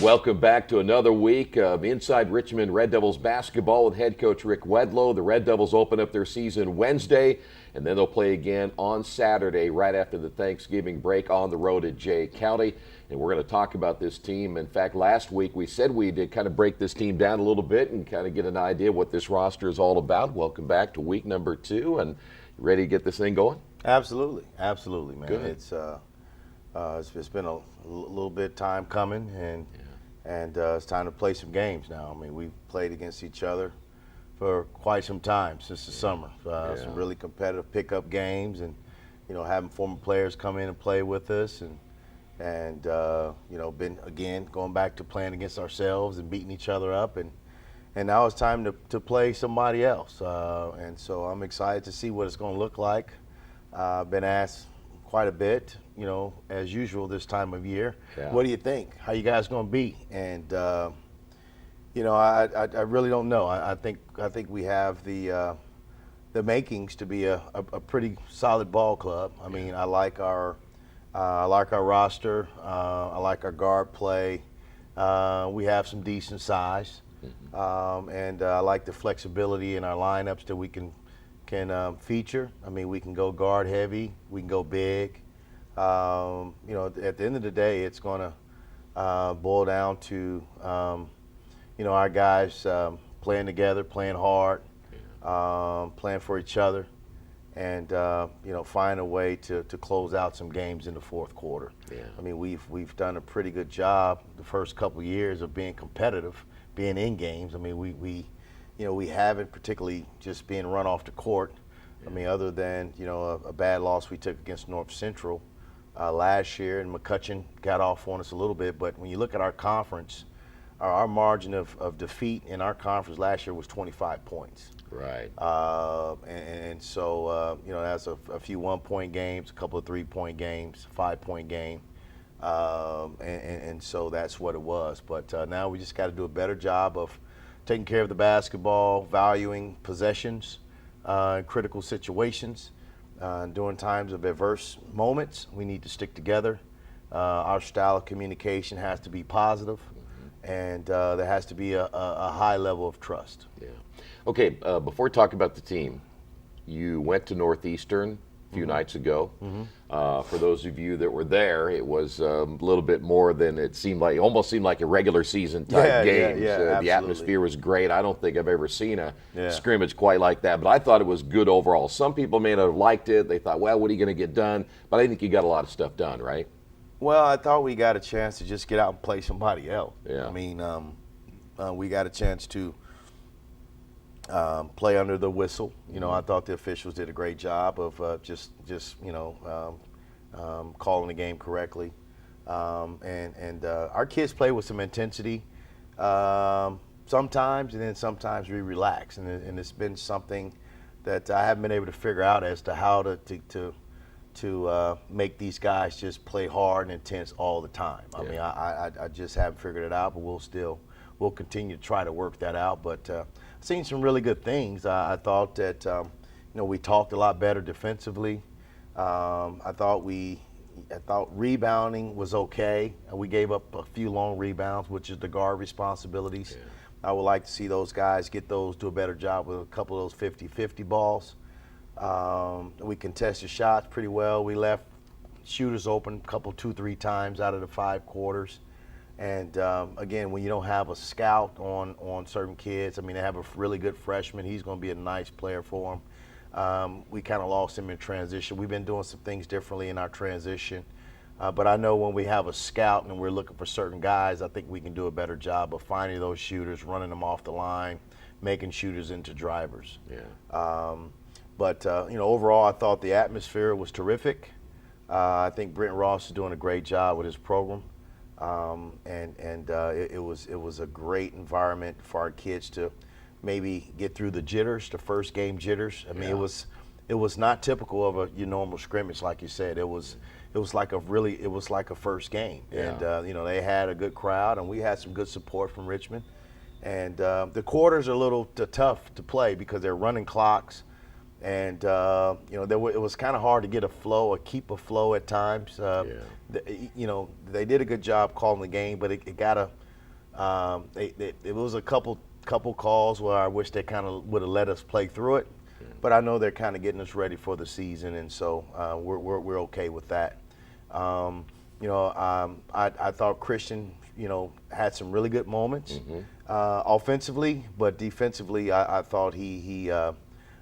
Welcome back to another week of Inside Richmond Red Devils basketball with head coach Rick Wedlow. The Red Devils open up their season Wednesday, and then they'll play again on Saturday right after the Thanksgiving break on the road at Jay County. And we're going to talk about this team. In fact, last week we said we'd kind of break this team down a little bit and kind of get an idea what this roster is all about. Welcome back to week number 2, and ready to get this thing going? Absolutely, man. Good. It's been a little bit time coming, and it's time to play some games now. I mean, we've played against each other for quite some time since the summer. Some really competitive pickup games, and having former players come in and play with us, and been again going back to playing against ourselves and beating each other up, and now it's time to play somebody else. And so I'm excited to see what it's going to look like. I've been asked quite a bit, as usual this time of year. Yeah. What do you think? How you guys going to be? And I really don't know. I think we have the makings to be a pretty solid ball club. I mean, I like our roster. I like our guard play. We have some decent size, and I like the flexibility in our lineups that we can feature. I mean, we can go guard heavy, we can go big. At the end of the day, it's going to boil down to our guys playing together, playing hard, playing for each other, and find a way to close out some games in the fourth quarter. Yeah. I mean, we've done a pretty good job the first couple of years of being competitive, being in games. I mean, we haven't particularly just being run off the court. I mean, other than, a bad loss we took against North Central last year, and McCutcheon got off on us a little bit. But when you look at our conference, our margin of defeat in our conference last year was 25 points. Right. So, that's a few one-point games, a couple of three-point games, 5-point game. And so that's what it was. But now we just got to do a better job of taking care of the basketball, valuing possessions, critical situations. During times of adverse moments, we need to stick together. Our style of communication has to be positive, and there has to be a high level of trust. Yeah. Okay, before we talk about the team, you went to Northeastern a few nights ago. For those of you that were there, it was a little bit more than it seemed like. It almost seemed like a regular season type game. The atmosphere was great. I don't think I've ever seen a scrimmage quite like that, but I thought it was good overall. Some people may not have liked it. They thought, well, what are you going to get done? But I think you got a lot of stuff done, right? Well, I thought we got a chance to just get out and play somebody else. Yeah. I mean, we got a chance to play under the whistle. I thought the officials did a great job of calling the game correctly. And our kids play with some intensity sometimes, and then sometimes we relax. And it's been something that I haven't been able to figure out as to how to make these guys just play hard and intense all the time. I mean, I just haven't figured it out, but we'll continue to try to work that out. But I've seen some really good things. I thought that we talked a lot better defensively. I thought rebounding was okay. We gave up a few long rebounds, which is the guard responsibilities. Yeah. I would like to see those guys do a better job with a couple of those 50-50 balls. We contested shots pretty well. We left shooters open a couple, 2-3 times out of the 5 quarters. And again, when you don't have a scout on certain kids, I mean, they have a really good freshman. He's going to be a nice player for them. We kind of lost him in transition. We've been doing some things differently in our transition. But I know when we have a scout and we're looking for certain guys, I think we can do a better job of finding those shooters, running them off the line, making shooters into drivers. Yeah. But overall, I thought the atmosphere was terrific. I think Brent Ross is doing a great job with his program. It was a great environment for our kids to maybe get through the jitters, the first game jitters. I mean, it was not typical of your normal scrimmage, like you said. It was like a first game. Yeah. And they had a good crowd, and we had some good support from Richmond. And the quarters are a little tough to play because they're running clocks. And it was kind of hard to get a flow or keep a flow at times. They did a good job calling the game, but it got It was a couple calls where I wish they kind of would have let us play through it, but I know they're kind of getting us ready for the season, and so we're okay with that. I thought Christian, had some really good moments offensively, but defensively, I thought he had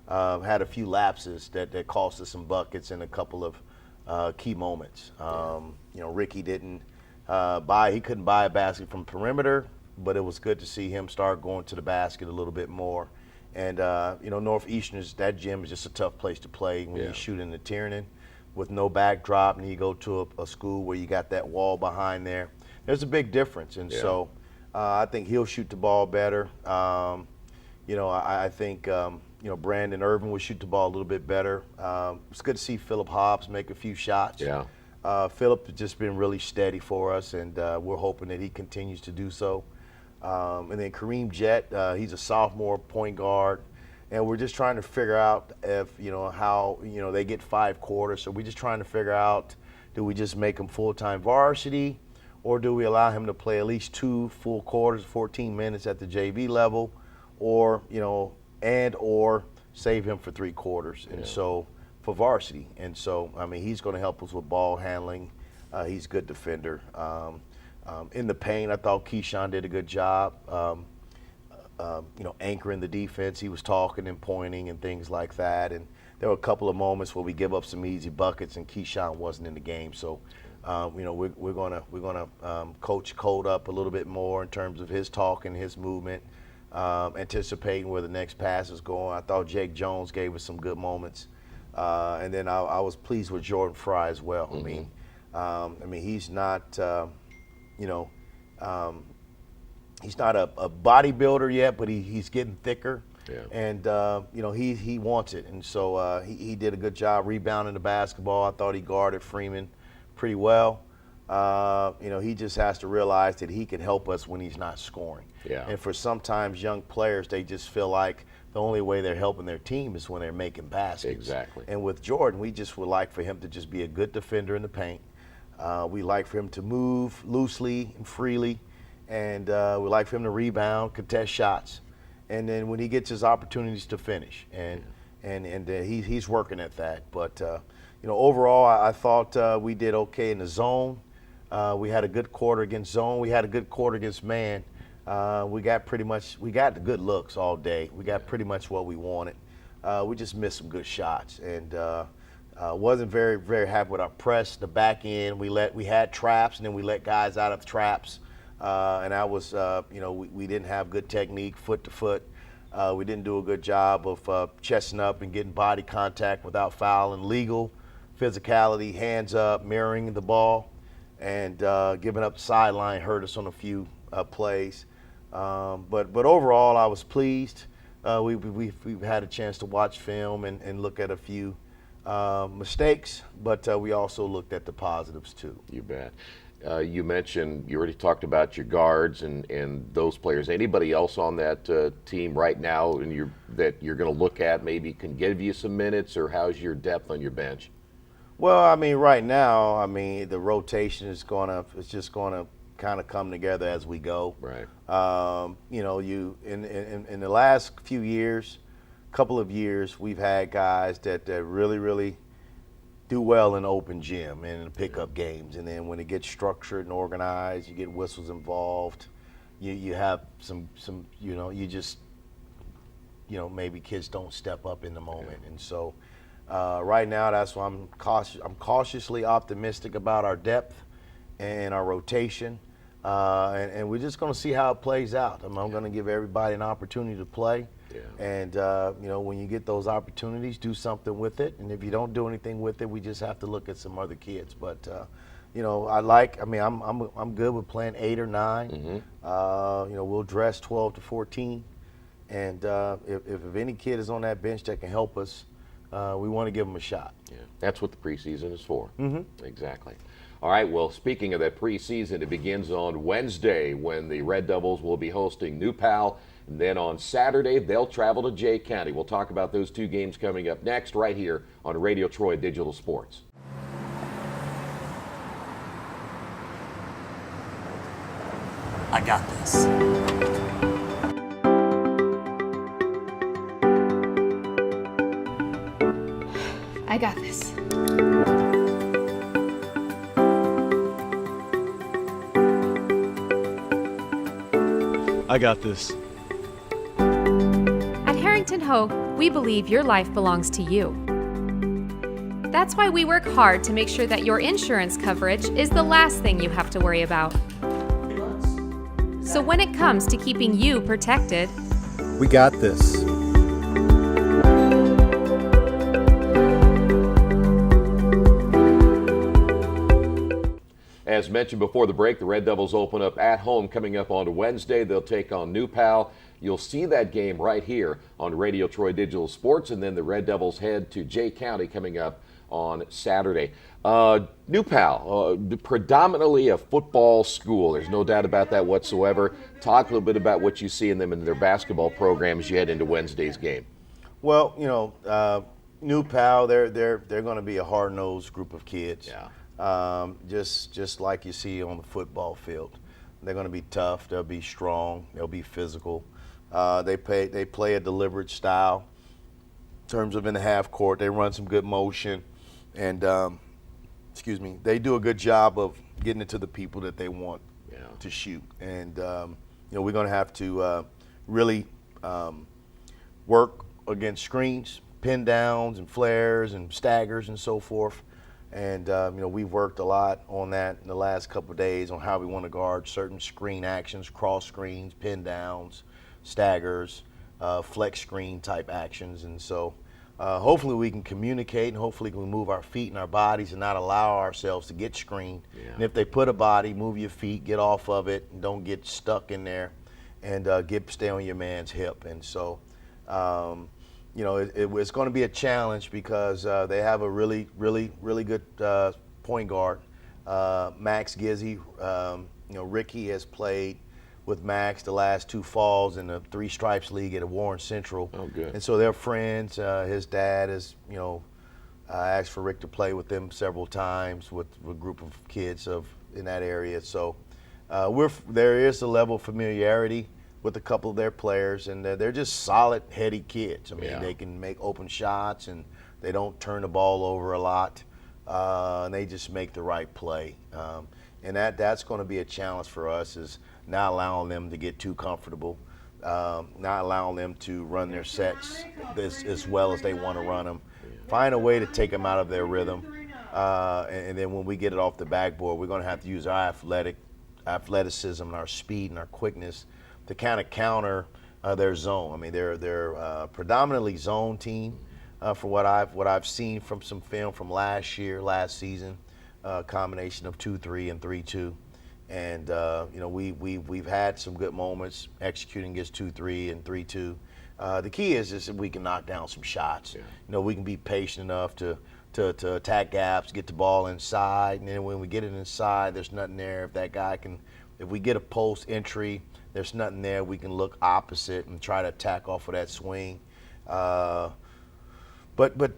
a few lapses that cost us some buckets in a couple of key moments. Ricky didn't he couldn't buy a basket from perimeter, but it was good to see him start going to the basket a little bit more. And Northeastern, that gym is just a tough place to play when you shoot in the Tiernan with no backdrop, and you go to a school where you got that wall behind there. There's a big difference, and so I think he'll shoot the ball better. I think Brandon Irvin will shoot the ball a little bit better. It's good to see Philip Hobbs make a few shots. Yeah. Philip has just been really steady for us, and we're hoping that he continues to do so. And then Kareem Jett, he's a sophomore point guard, and we're just trying to figure out if how they get 5 quarters. So we're just trying to figure out, do we just make him full-time varsity, or do we allow him to play at least 2 full quarters, 14 minutes at the JV level, or or save him for 3 quarters, and so for varsity. And so he's going to help us with ball handling. He's a good defender. In the paint, I thought Keyshawn did a good job. Anchoring the defense. He was talking and pointing and things like that. And there were a couple of moments where we give up some easy buckets, and Keyshawn wasn't in the game. So, we're gonna coach Code up a little bit more in terms of his talk and his movement, anticipating where the next pass is going. I thought Jake Jones gave us some good moments, and then I was pleased with Jordan Fry as well. He's not. He's not a bodybuilder yet, but he's getting thicker, and he wants it, and so he did a good job rebounding the basketball. I thought he guarded Freeman pretty well. He just has to realize that he can help us when he's not scoring. And for sometimes young players, they just feel like the only way they're helping their team is when they're making baskets. Exactly. And with Jordan, we just would like for him to just be a good defender in the paint. We like for him to move loosely and freely, and we like for him to rebound, contest shots, and then when he gets his opportunities to finish, and he's working at that. But overall, I thought we did okay in the zone. We had a good quarter against zone. We had a good quarter against man. We got the good looks all day. We got pretty much what we wanted. We just missed some good shots, and wasn't very, very happy with our press. The back end, we had traps, and then we let guys out of traps, and that was, we didn't have good technique, foot to foot. We didn't do a good job of chesting up and getting body contact without fouling. Legal physicality, hands up, mirroring the ball, and giving up the sideline hurt us on a few plays. But overall, I was pleased. We've had a chance to watch film and look at a few mistakes, but we also looked at the positives too. You bet. You already talked about your guards and those players. Anybody else on that team right now that you're going to look at maybe can give you some minutes, or how's your depth on your bench? Well, right now, the rotation is just gonna kind of come together as we go. Right. You in the last few years, couple of years, we've had guys that really, really do well in open gym and in pickup games, and then when it gets structured and organized, you get whistles involved. You have some maybe kids don't step up in the moment, and so. Right now, that's why I'm cautiously optimistic about our depth and our rotation, and we're just going to see how it plays out. I'm going to give everybody an opportunity to play, and when you get those opportunities, do something with it. And if you don't do anything with it, we just have to look at some other kids. But I'm good with playing 8 or 9. We'll dress 12 to 14, and if any kid is on that bench that can help us. We want to give them a shot. Yeah, that's what the preseason is for. Exactly. All right, well, speaking of that preseason, it begins on Wednesday when the Red Devils will be hosting New Pal. And then on Saturday, they'll travel to Jay County. We'll talk about those 2 games coming up next right here on Radio Troy Digital Sports. I got this. I got this. I got this. At Harrington Hogue, we believe your life belongs to you. That's why we work hard to make sure that your insurance coverage is the last thing you have to worry about. So when it comes to keeping you protected, We got this. As mentioned before the break, the Red Devils open up at home coming up on Wednesday. They'll take on New Pal. You'll see that game right here on Radio Troy Digital Sports, and then the Red Devils head to Jay County coming up on Saturday. New Pal, predominantly a football school. There's no doubt about that whatsoever. Talk a little bit about what you see in them in their basketball program as you head into Wednesday's game. Well, New Pal, they're going to be a hard-nosed group of kids. Yeah. Just like you see on the football field. They're going to be tough. They'll be strong. They'll be physical. They play a deliberate style in terms of in the half court. They run some good motion, and they do a good job of getting it to the people that they want to shoot. And we're going to have to really work against screens, pin downs, and flares, and staggers, and so forth. And we've worked a lot on that in the last couple of days on how we want to guard certain screen actions, cross screens, pin downs, staggers, flex screen type actions. And so hopefully we can communicate, and hopefully we can move our feet and our bodies and not allow ourselves to get screened. Yeah. And if they put a body, move your feet, get off of it, and don't get stuck in there, and stay on your man's hip. And so it's going to be a challenge because they have a really good point guard, Max Gizzy. Ricky has played with Max the last 2 falls in the 3 Stripes League at Warren Central. Oh, good. And so they're friends. His dad has, asked for Rick to play with them several times with a group of kids in that area. So there is a level of familiarity with a couple of their players, and they're just solid, heady kids. I mean, they can make open shots, and they don't turn the ball over a lot, and they just make the right play. And that's going to be a challenge for us, is not allowing them to get too comfortable, not allowing them to run their sets as well as they want to run them. Find a way to take them out of their rhythm, and then when we get it off the backboard, we're going to have to use our athleticism and our speed and our quickness to kind of counter their zone. I mean, they're predominantly zone team for what I've seen from some film from last season, combination of 2-3 and 3-2, and we've had some good moments executing against 2-3 and 3-2. The key is that we can knock down some shots. Yeah. We can be patient enough to attack gaps, get the ball inside, and then when we get it inside, there's nothing there. If we get a post entry, there's nothing there. We can look opposite and try to attack off of that swing. But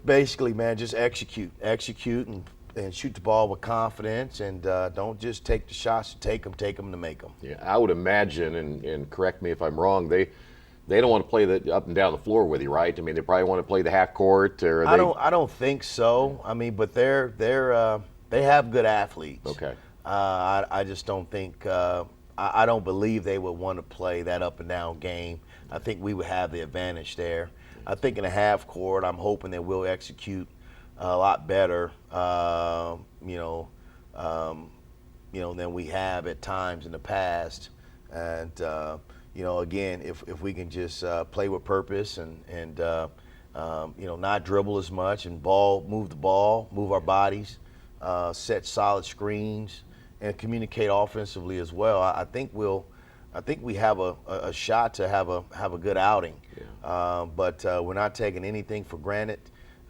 basically, man, just execute and shoot the ball with confidence, and don't just take the shots to take them to make them. Yeah, I would imagine, and correct me if I'm wrong, they don't want to play the up and down the floor with you, right? I mean, they probably want to play the half court, or I don't think so. I mean, but they have good athletes. Okay. I just don't think. I don't believe they would want to play that up and down game. I think we would have the advantage there. I think in the half court, I'm hoping that we'll execute a lot better, than we have at times in the past. And again, if we can just play with purpose and not dribble as much and move the ball, move our bodies, set solid screens, and communicate offensively as well. I think we have a shot to have a good outing. Yeah. But we're not taking anything for granted.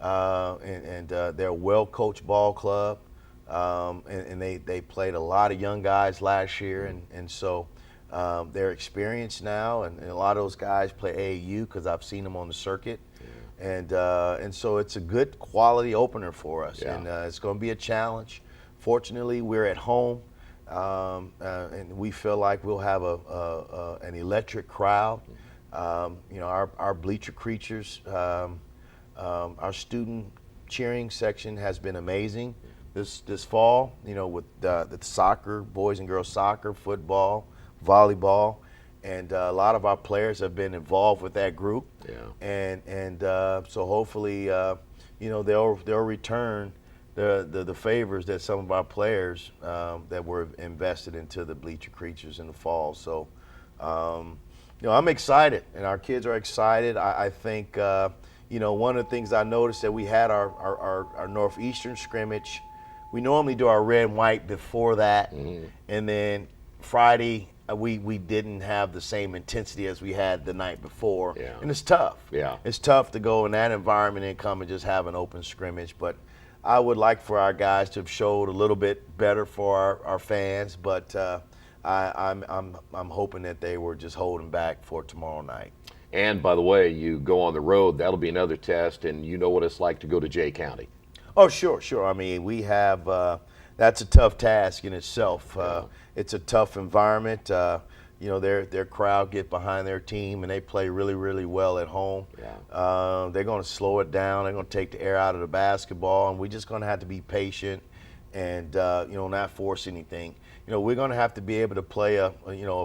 And they're a well-coached ball club, and they played a lot of young guys last year, and so they're experienced now, and a lot of those guys play AAU because I've seen them on the circuit. Yeah. And so it's a good quality opener for us, and it's going to be a challenge. Fortunately, we're at home, and we feel like we'll have an electric crowd. Our bleacher creatures, our student cheering section has been amazing this fall. With the soccer, boys and girls soccer, football, volleyball, and a lot of our players have been involved with that group. Yeah. And so hopefully, they'll return the favors that some of our players that were invested into the bleacher creatures in the fall. So, I'm excited, and our kids are excited. I think, one of the things I noticed that we had our Northeastern scrimmage. We normally do our red and white before that, and then Friday we didn't have the same intensity as we had the night before, and it's tough. Yeah, it's tough to go in that environment and come and just have an open scrimmage. But I would like for our guys to have showed a little bit better for our fans, but I'm hoping that they were just holding back for tomorrow night. and by the way, you go on the road, that'll be another test, and you know what it's like to go to Jay County. Oh, sure. I mean, we have that's a tough task in itself. It's a tough environment. Their crowd get behind their team, and they play really, really well at home. They're going to slow it down. They're going to take the air out of the basketball, and we're just going to have to be patient and not force anything. We're going to have to be able to play a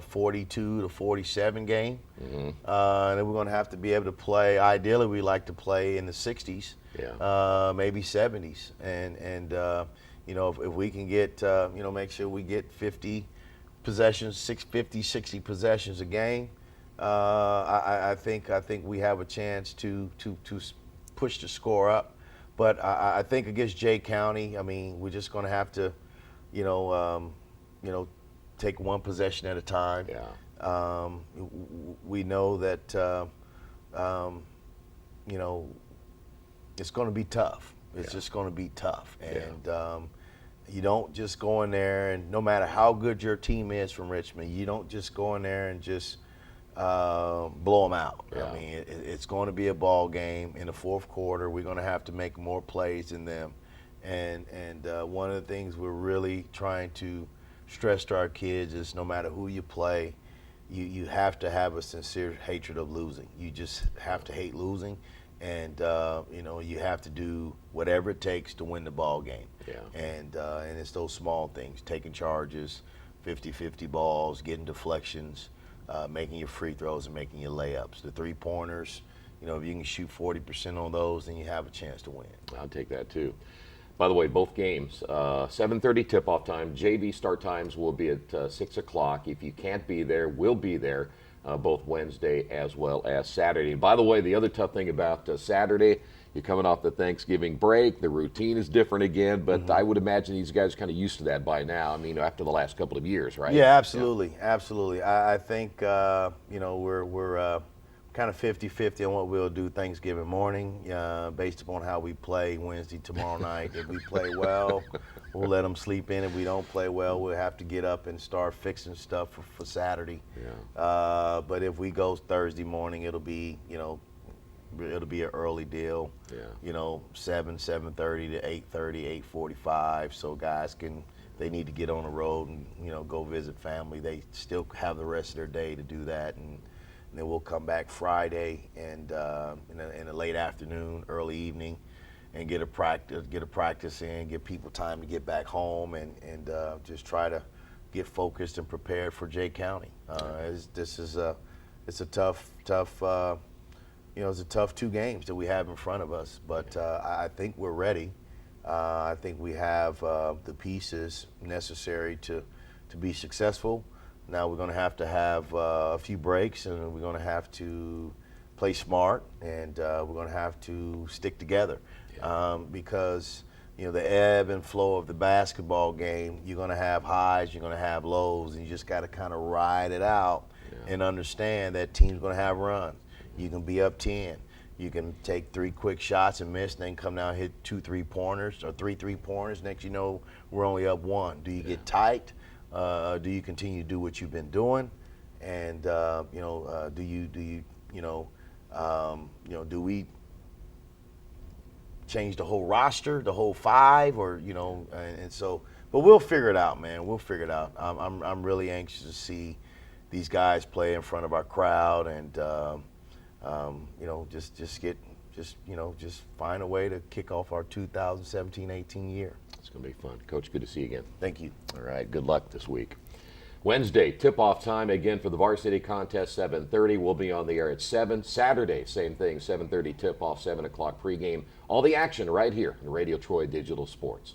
42 to 47 game, and then we're going to have to be able to play. Ideally, we like to play in the 60s. Maybe 70s, and if we can get make sure we get 50 possessions, 60 possessions a game, I think we have a chance to push the score up. But I think against Jay County, I mean, we're just going to have to take one possession at a time. We know that it's going to be tough. It's just going to be tough. And you don't just go in there, and no matter how good your team is from Richmond, you don't just go in there and just blow them out. I mean, it's going to be a ball game. In the fourth quarter, we're going to have to make more plays than them. And one of the things we're really trying to stress to our kids is no matter who you play, you have to have a sincere hatred of losing. You just have to hate losing. And you have to do whatever it takes to win the ball game. And it's those small things: taking charges, 50-50 balls, getting deflections, making your free throws, and making your layups. The 3-pointers, if you can shoot 40% on those, then you have a chance to win. I'll take that too. By the way, both games, 7:30 tip-off time. JV start times will be at 6 o'clock. If you can't be there, we'll be there. Both Wednesday as well as Saturday. And by the way, the other tough thing about Saturday, you're coming off the Thanksgiving break. The routine is different again, but I would imagine these guys are kind of used to that by now. I mean, after the last couple of years, right? Yeah, absolutely. I think, we're kind of 50-50 on what we'll do Thanksgiving morning, based upon how we play Wednesday tomorrow night. If we play well, we'll let them sleep in. If we don't play well, we'll have to get up and start fixing stuff for Saturday. But if we go Thursday morning, it'll be an early deal. 7:30 to 8:30, 8:45. So guys they need to get on the road and go visit family. They still have the rest of their day to do that, and then we'll come back Friday and in the late afternoon, early evening, and get a practice in, give people time to get back home, and just try to get focused and prepared for Jay County. It's a tough it's a tough 2 games that we have in front of us, but I think we're ready. I think we have the pieces necessary to be successful. Now we're going to have a few breaks, and we're going to have to play smart, and we're going to have to stick together, because the ebb and flow of the basketball game, you're going to have highs, you're going to have lows, and you just got to kind of ride it out and understand that team's going to have runs. You can be up 10. You can take 3 quick shots and miss, and then come down and hit 2 3-pointers or 3 3-pointers. Next, we're only up 1. Do you get tight? Do you continue to do what you've been doing? And do we change the whole roster, the whole 5, or and so But we'll figure it out, man. We'll figure it out. I'm really anxious to see these guys play in front of our crowd, and just find a way to kick off our 2017-18 year. It's going to be fun. Coach, good to see you again. Thank you. All right, good luck this week. Wednesday, tip-off time again for the varsity contest, 7:30. We'll be on the air at 7. Saturday, same thing, 7:30 tip-off, 7 o'clock pregame. All the action right here in Radio Troy Digital Sports.